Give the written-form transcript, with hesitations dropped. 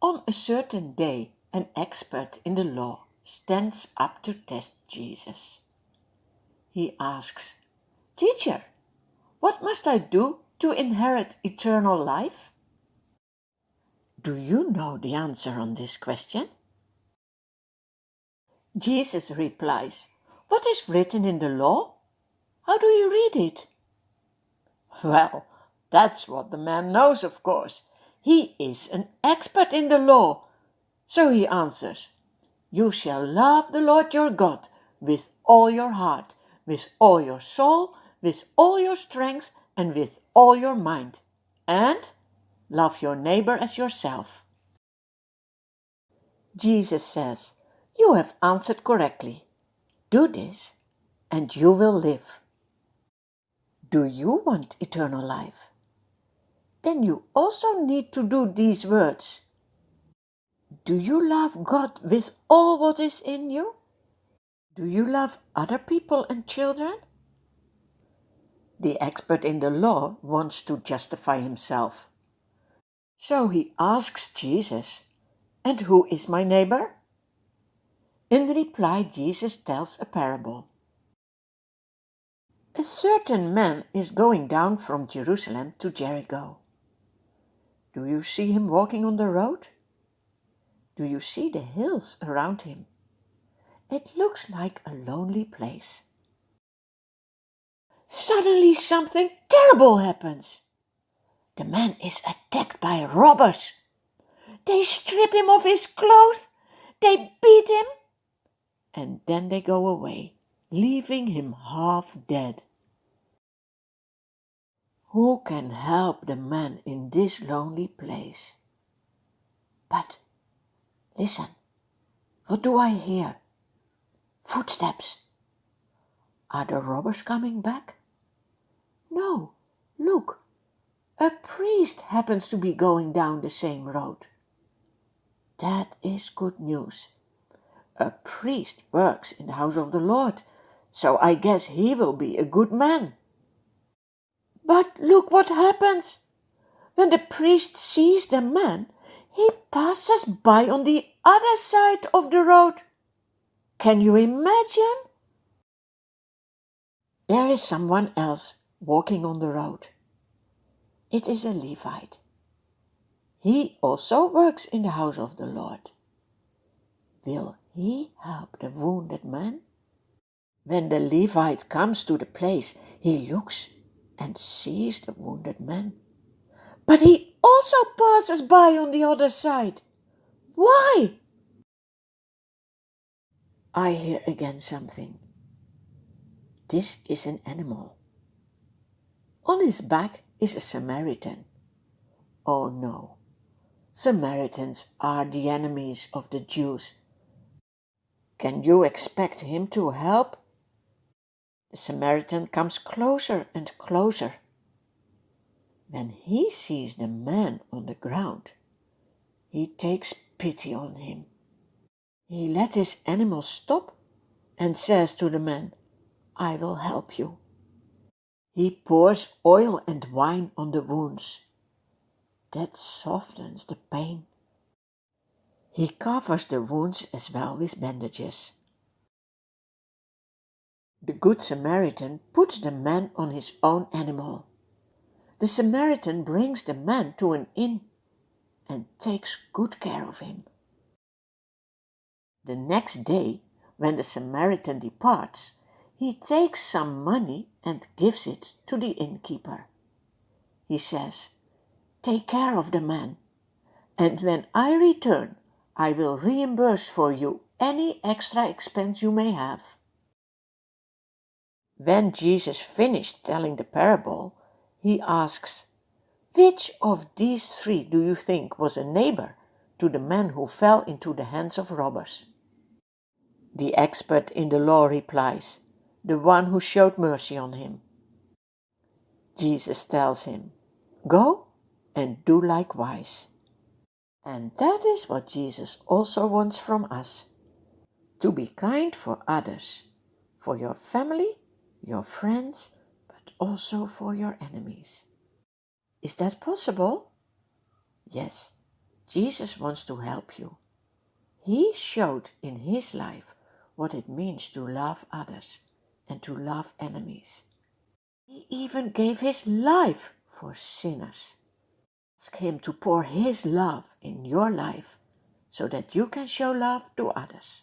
On a certain day, an expert in the law stands up to test Jesus. He asks, "Teacher, what must I do to inherit eternal life?" Do you know the answer on this question? Jesus replies, "What is written in the law? How do you read it?" Well, that's what the man knows, of course. He is an expert in the law. So he answers, "You shall love the Lord your God with all your heart, with all your soul, with all your strength, and with all your mind. And love your neighbor as yourself." Jesus says, "You have answered correctly. Do this, and you will live." Do you want eternal life? Then you also need to do these words. Do you love God with all what is in you? Do you love other people and children? The expert in the law wants to justify himself. So he asks Jesus, "And who is my neighbor?" In reply, Jesus tells a parable. A certain man is going down from Jerusalem to Jericho. Do you see him walking on the road? Do you see the hills around him? It looks like a lonely place. Suddenly something terrible happens. The man is attacked by robbers. They strip him of his clothes, they beat him, and then they go away, leaving him half dead. Who can help the man in this lonely place? But listen, what do I hear? Footsteps. Are the robbers coming back? No, look, a priest happens to be going down the same road. That is good news. A priest works in the house of the Lord, so I guess he will be a good man. But look what happens. When the priest sees the man, he passes by on the other side of the road. Can you imagine? There is someone else walking on the road. It is a Levite. He also works in the house of the Lord. Will he help the wounded man? When the Levite comes to the place, he looks and sees the wounded man. But he also passes by on the other side. Why? I hear again something. This is an animal. On his back is a Samaritan. Oh no, Samaritans are the enemies of the Jews. Can you expect him to help? The Samaritan comes closer and closer. When he sees the man on the ground, he takes pity on him. He lets his animal stop and says to the man, "I will help you." He pours oil and wine on the wounds. That softens the pain. He covers the wounds as well with bandages. The Good Samaritan puts the man on his own animal. The Samaritan brings the man to an inn and takes good care of him. The next day, when the Samaritan departs, he takes some money and gives it to the innkeeper. He says, "Take care of the man, and when I return, I will reimburse for you any extra expense you may have." When Jesus finished telling the parable, he asks, "Which of these three do you think was a neighbor to the man who fell into the hands of robbers?" The expert in the law replies, "The one who showed mercy on him." Jesus tells him, "Go and do likewise." And that is what Jesus also wants from us, to be kind for others, for your family, your friends, but also for your enemies. Is that possible? Yes, Jesus wants to help you. He showed in his life what it means to love others and to love enemies. He even gave his life for sinners. Ask him to pour his love in your life so that you can show love to others.